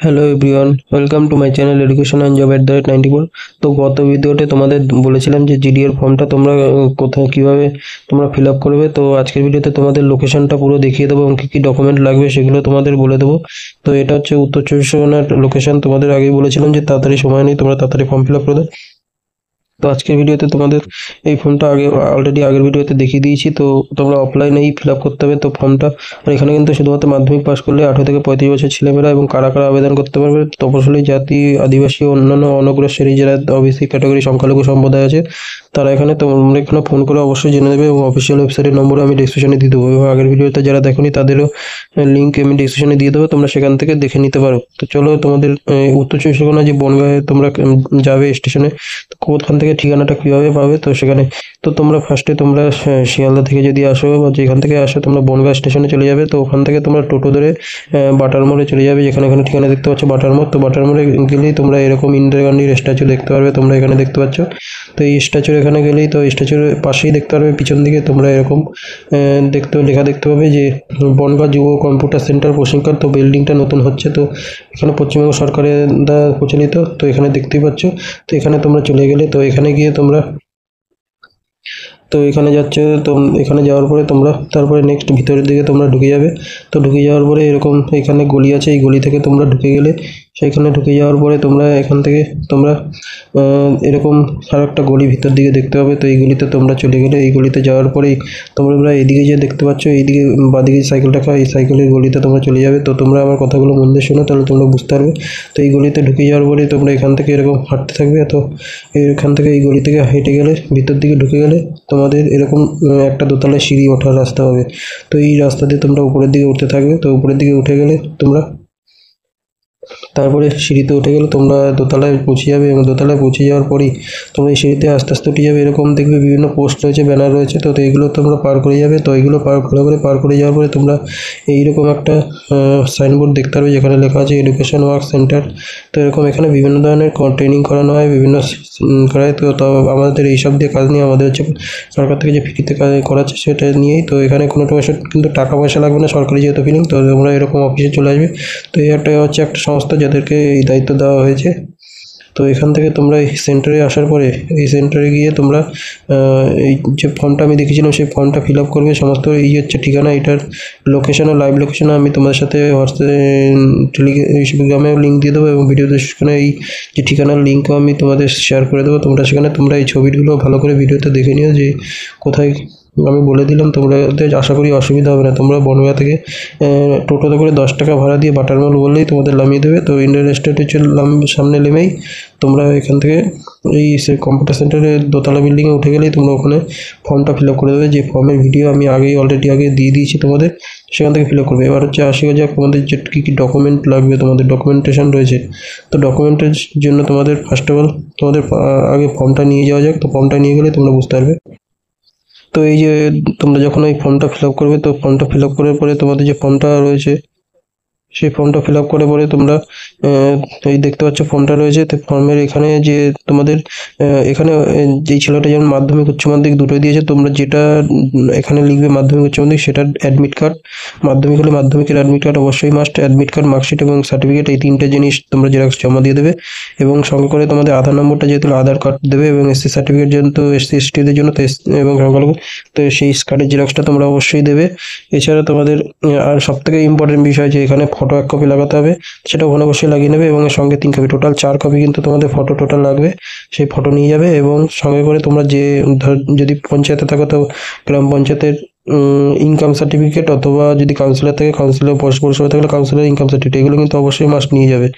Hello everyone, welcome to my channel education and job @94। তো গত ভিডিওতে তোমাদের বলেছিলাম যে জিডিএর ফর্মটা তোমরা কোথায় কিভাবে তোমরা ফিল আপ করবে। তো আজকের ভিডিওতে তোমাদের লোকেশনটা পুরো দেখিয়ে দেবো এবং কী কী ডকুমেন্ট লাগবে সেগুলো তোমাদের বলে দেবো। তো এটা হচ্ছে উত্তর চব্বিশ পরগনার লোকেশন। তোমাদের আগেই বলেছিলাম যে তাড়াতাড়ি সময় নেই, তোমরা তাড়াতাড়ি ফর্ম ফিল আপ করে দাও। তো আজকের ভিডিওতে তোমাদের এই ফর্মটা অলরেডি আগের ভিডিওতে দেখিয়ে দিয়েছি। তো তোমরা অফলাইনেই ফিল আপ করতে হবে তো ফর্মটা। আর এখানে কিন্তু শুধুমাত্র মাধ্যমিক পাস করলে 18 থেকে 35 বছর ছেলেমেয়েরা এবং কারা কারা আবেদন করতে পারবে, তপশিলি জাতি, আদিবাসী, অন্যান্য অনগ্রসর যারা ওবিসি ক্যাটাগরি সংখ্যালঘু সম্প্রদায় আছে তারা তোমরা এখানে ফোন করে অবশ্যই জেনে নেবে এবং অফিসিয়াল ওয়েবসাইটের নম্বর আমি ডিসক্রিপশনে দিয়ে দেবো এবং আগের ভিডিওতে যারা দেখোনি তাদেরও লিঙ্ক আমি ডিসক্রিপশনে দিয়ে দেবো, তোমরা সেখান থেকে দেখে নিতে পারো। তো চলো তোমাদের উত্তর চব্বিশ পরগনা যে বনগাঁয়ে তোমরা যাবে স্টেশনে, তো ওখান থেকে ঠিকানাটা কীভাবে পাবে। তো সেখানে তো তোমরা ফার্স্টে তোমরা শিয়ালদা থেকে যদি আসো বা যেখান থেকে আসো তোমরা বনগাঁ স্টেশনে চলে যাবে। তো ওখান থেকে তোমরা টোটো ধরে বাটার মোড়ে চলে যাবে, যেখানে এখানে ঠিকানা দেখতে পাচ্ছ বাটার মোড়। তো বাটার মোড়ে গেলেই তোমরা এরকম ইন্দিরা গান্ধীর স্ট্যাচু দেখতে পারবে, তোমরা এখানে দেখতে পাচ্ছ। তো এই স্ট্যাচুর এখানে গেলেই তো স্ট্যাচুর পাশেই দেখতে পারবে পিছন দিকে তোমরা এরকম লেখা দেখতে পাবে যে বনগাঁ যুব কম্পিউটার সেন্টার প্রশিক্ষণ। তো বিল্ডিংটা নতুন হচ্ছে, তো এখানে পশ্চিমবঙ্গ সরকারের দ্বারা প্রচলিত। তো এখানে দেখতেই পাচ্ছ। তো এখানে তোমরা চলে গেলে তো এখানে গিয়ে তোমরা তো এখানে যাচ্ছে। তো এখানে যাওয়ার পরে তোমরা তারপরে নেক্সট ভিতরের দিকে তোমরা ঢুকে যাবে। তো ঢুকে যাওয়ার পরে এরকম এখানে গলি আছে, এই গলি থেকে তোমরা ঢুকে গেলে সেইখানে ঢুকে যাওয়ার পরে তোমরা এখান থেকে তোমরা এরকম আর একটা গলি ভিতর দিকে দেখতে পাবে। তো এই গলিতে তোমরা চলে গেলে এই গলিতে যাওয়ার পরেই তোমরা এইদিকে যে দেখতে পাচ্ছ এইদিকে বাঁদিকে সাইকেল রাখা, এই সাইকেলের গলিতে তোমরা চলে যাবে। তো তোমরা আমার কথাগুলো মন দিয়ে শোনো, তাহলে তোমরা বুঝতে পারবে। তো এই গলিতে ঢুকে যাওয়ার পরে তোমরা এখান থেকে এরকম হাঁটতে থাকবে। তো এখান থেকে এই গলি থেকে হেঁটে গেলে ভিতর দিকে ঢুকে গেলে তোমাদের এরকম একটা দোতলায় সিঁড়ি ওঠার রাস্তা হবে। তো এই রাস্তা দিয়ে তোমরা উপরের দিকে উঠতে থাকবে। তো উপরের দিকে উঠে গেলে তোমরা তারপরে সিঁড়িতে উঠে গেলে তোমরা দোতলায় পৌঁছে যাবে এবং দোতলায় পৌঁছে যাওয়ার পরেই তোমরা এই সিঁড়িতে আস্তে আস্তে উঠে যাবে। এরকম দেখবে বিভিন্ন পোস্ট রয়েছে, ব্যানার রয়েছে। তো এইগুলো তোমরা পার করে যাবে। তো এইগুলো ভালো করে পার করে যাওয়ার পরে তোমরা এইরকম একটা সাইনবোর্ড দেখতে পারবে যেখানে লেখা আছে এডুকেশন ওয়ার্ক সেন্টার। তো এরকম এখানে বিভিন্ন ধরনের ট্রেনিং করানো হয়, বিভিন্ন করায়। তো আমাদের এইসব দিয়ে কাজ নিয়ে আমাদের হচ্ছে সরকার থেকে যে ফ্রিতে কাজ করাচ্ছে সেটা নিয়েই। তো এখানে কোনো কিন্তু টাকা পয়সা লাগবে না, সরকারি যেহেতু ফিলিং। তো তোমরা এরকম অফিসে চলে আসবে। তো এই হচ্ছে একটা সংস্থা যাদেরকে এই দায়িত্ব দেওয়া হয়েছে। তো এখান থেকে তোমরা এই সেন্টারে আসার পরে এই সেন্টারে গিয়ে তোমরা এই যে ফর্মটা আমি দেখেছিলাম সেই ফর্মটা ফিল আপ করবে। সমস্ত এই হচ্ছে ঠিকানা, এটার লোকেশন ও লাইভ লোকেশন আমি তোমাদের সাথে হোয়াটসঅ্যাপে টেলিগ্রামে লিঙ্ক দিয়ে দেবো এবং ভিডিও ডেসক্রিপশনে এই যে ঠিকানার লিঙ্কও আমি তোমাদের শেয়ার করে দেবো। তোমরা এই ছবিগুলো ভালো করে ভিডিওতে দেখে নিও যে কোথায় আমি বলে দিলাম। তোমাদের আশা করি অসুবিধা হবে না। তোমরা বনগাঁ থেকে টোটোতে করে 10 টাকা ভাড়া দিয়ে বাটার মোড় বললেই তোমাদের নামিয়ে দেবে। তো ইন্ডিয়ান রেস্টুরেন্টের সামনে নেমেই তোমরা এখান থেকে এই কম্পিউটার সেন্টারের দোতলা বিল্ডিংয়ে উঠে গেলেই তোমরা ওখানে ফর্মটা ফিল আপ করে দেবে। যে ফর্মের ভিডিও আমি অলরেডি আগে দিয়ে দিয়েছি তোমাদের, সেখান থেকে ফিল আপ করবে। এবার হচ্ছে আসি যাক তোমাদের যে কী কী ডকুমেন্ট লাগবে, তোমাদের ডকুমেন্টেশন রয়েছে। তো ডকুমেন্টের জন্য তোমাদের ফার্স্ট অফ অল তোমাদের আগে ফর্মটা নিয়ে যাওয়া যাক। তো ফর্মটা নিয়ে গেলে তোমরা বুঝতে পারবে। তো এই যে তোমরা যখন এই ফর্মটা ফিল আপ করবে, তো ফর্মটা ফিল আপ করার পরে তোমাদের যে ফর্মটা রয়েছে সেই ফর্মটা ফিল আপ করে পরে তোমরা এই দেখতে পাচ্ছ ফর্মটা রয়েছে। তো ফর্মের এখানে যে তোমাদের এখানে যেই ছেলেটা যেমন মাধ্যমিক উচ্চ মাধ্যমিক দুটোই দিয়েছে, তোমরা যেটা এখানে লিখবে মাধ্যমিক উচ্চ মাধ্যমিক সেটার অ্যাডমিট কার্ড, মাধ্যমিক হলে মাধ্যমিকের অ্যাডমিট কার্ড অবশ্যই মাস্ট, অ্যাডমিট কার্ড, মার্কশিট এবং সার্টিফিকেট, এই তিনটে জিনিস তোমরা জেরক্স জমা দিয়ে দেবে। এবং সঙ্গে করে তোমাদের আধার নম্বরটা যেহেতু আধার কার্ড দেবে এবং এসসি সার্টিফিকেট যেহেতু এসসি এসটিদের জন্য তো এবং সংখ্যালঘু, তো সেই কার্ডের জেরক্সটা তোমরা অবশ্যই দেবে। এছাড়া তোমাদের আর সবথেকে ইম্পর্টেন্ট বিষয় যে এখানে ফটো 1 কপি লাগাতে হবে, সেটা ওখানে অবশ্যই লাগিয়ে নেবে এবং এর সঙ্গে 3 কপি, টোটাল 4 কপি কিন্তু তোমাদের ফটো টোটাল লাগবে। সেই ফটো নিয়ে যাবে এবং সঙ্গে করে তোমরা যে যদি পঞ্চায়েতে থাকো তো গ্রাম পঞ্চায়েতের ইনকাম সার্টিফিকেট, অথবা যদি কাউন্সিলর থাকে কাউন্সিলর, পৌরসভা থাকলে কাউন্সিলর ইনকাম সার্টিফিকেট, এগুলো কিন্তু অবশ্যই মাস্ট নিয়ে যাবে।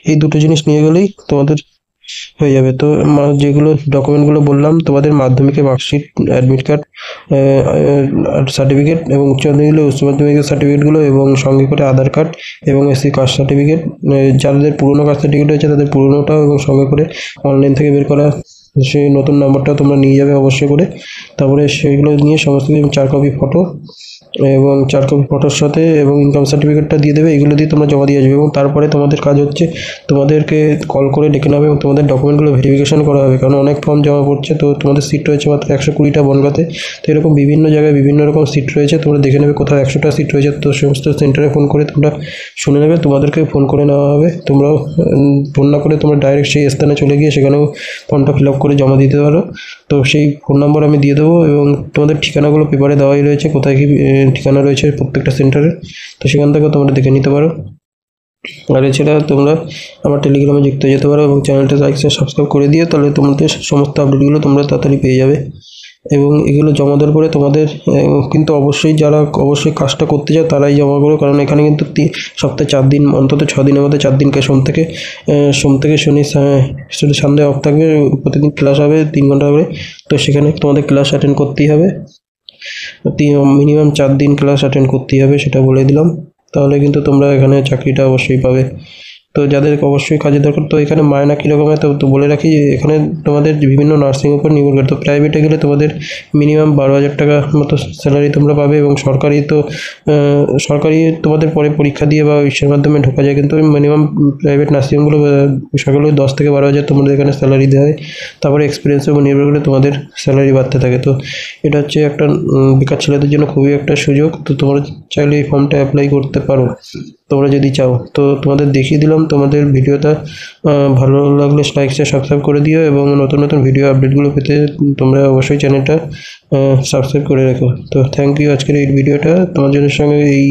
এই দুটো জিনিস নিয়ে গেলেই তোমাদের হয়ে যাবে। তো যেগুলো ডকুমেন্টগুলো বললাম তোমাদের মাধ্যমিকের মার্কশিট, অ্যাডমিট কার্ড, সার্টিফিকেট এবং উচ্চ মাধ্যমিক উচ্চ মাধ্যমিকের সার্টিফিকেটগুলো এবং সঙ্গে করে আধার কার্ড এবং এসসি কাস্ট সার্টিফিকেট, যাদের পুরনো কাস্ট সার্টিফিকেট হয়েছে তাদের পুরনোটাও এবং সঙ্গে করে অনলাইন থেকে বের করা সেই নতুন নাম্বারটাও তোমরা নিয়ে যাবে অবশ্যই করে। তারপরে সেইগুলো নিয়ে সমস্ত 4 কপি ফটো এবং 4 কপি ফটোর সাথে এবং ইনকাম সার্টিফিকেটটা দিয়ে দেবে। এগুলো দিয়ে তোমরা জমা দিয়ে আসবে এবং তারপরে তোমাদের কাজ হচ্ছে তোমাদেরকে কল করে ডেকে নেবে এবং তোমাদের ডকুমেন্টগুলো ভেরিফিকেশন করা হবে, কারণ অনেক ফর্ম জমা পড়ছে। তো তোমাদের সিট রয়েছে মাত্র 120টা বনগাঁতে। তো এরকম বিভিন্ন জায়গায় বিভিন্ন রকম সিট রয়েছে, তোমরা দেখে নেবে কোথাও 100টা সিট রয়েছে। তো সমস্ত সেন্টারে ফোন করে তোমরা শুনে নেবে, তোমাদেরকে ফোন করে নেওয়া হবে। তোমরাও ফোন না করে তোমরা ডাইরেক্ট সেই স্থানে চলে গিয়ে সেখানেও ফর্মটা ফিল আপ করে জমা দিতে পারো। তো সেই ফোন নাম্বার আমি দিয়ে দেবো এবং তোমাদের ঠিকানাগুলো পেপারে দেওয়াই রয়েছে, কোথায় কী ঠিকানা রয়েছে প্রত্যেকটা সেন্টারে। তো সেখান থেকে তোমরা দেখে নিতে পারো। আর এছাড়া তোমরা আমার টেলিগ্রামে যুক্ত হয়ে যেতে পারো এবং চ্যানেলটা লাইক সাবস্ক্রাইব করে দিও, তাহলে তোমাদের সমস্ত আপডেটগুলো তোমরা তাড়াতাড়ি পেয়ে যাবে। এবং এগুলো জমা দেওয়ার পরে তোমাদের কিন্তু অবশ্যই যারা অবশ্যই কাজটা করতে চাও তারাই জমা করো, কারণ এখানে কিন্তু সপ্তাহে 4 দিন, অন্তত 6 দিনের মধ্যে 4 দিনকে সোম থেকে শনি সানডে অফ থাকবে। প্রতিদিন ক্লাস হবে 3 ঘন্টা করে। তো সেখানে তোমাদের ক্লাস অ্যাটেন্ড করতেই হবে, মিনিমাম 4 দিন ক্লাস অ্যাটেন্ড করতেই হবে, সেটা বলে দিলাম। তাহলে কিন্তু তোমরা এখানে চাকরিটা অবশ্যই পাবে। তো যাদের অবশ্যই কাজের দরকার, তো এখানে মায়না কীরকম হয় তো বলে রাখি, এখানে তোমাদের বিভিন্ন নার্সিং উপর নির্ভর করে। তো প্রাইভেটে গেলে তোমাদের মিনিমাম 12,000 টাকা মতো স্যালারি তোমরা পাবে এবং সরকারি তোমাদের পরে পরীক্ষা দিয়ে বা ইসের মাধ্যমে ঢোকা যায়, কিন্তু মিনিমাম প্রাইভেট নার্সিংগুলো সকালে 10 থেকে 12,000 তোমাদের এখানে স্যালারি দেওয়া হয়। তারপরে এক্সপিরিয়েন্সের উপর নির্ভর করে তোমাদের স্যালারি বাড়তে থাকে। তো এটা হচ্ছে একটা বেকার ছেলেদের জন্য খুবই একটা সুযোগ। তো তোমরা চাইলে এই ফর্মটা অ্যাপ্লাই করতে পারো তোমরা যদি চাও। তো তোমাদের দেখিয়ে দিলাম। তোমাদের ভিডিওটা ভালো লাগলে লাইক শেয়ার সাবস্ক্রাইব করে দিও এবং নতুন নতুন ভিডিও আপডেটগুলো পেতে তোমরা অবশ্যই চ্যানেলটা সাবস্ক্রাইব করে রেখো। তো থ্যাংক ইউ। আজকের এই ভিডিওটা তোমাদের সঙ্গে এই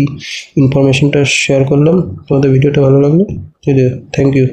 ইনফরমেশনটা শেয়ার করলাম। তোমাদের ভিডিওটা ভালো লাগলে থ্যাংক ইউ।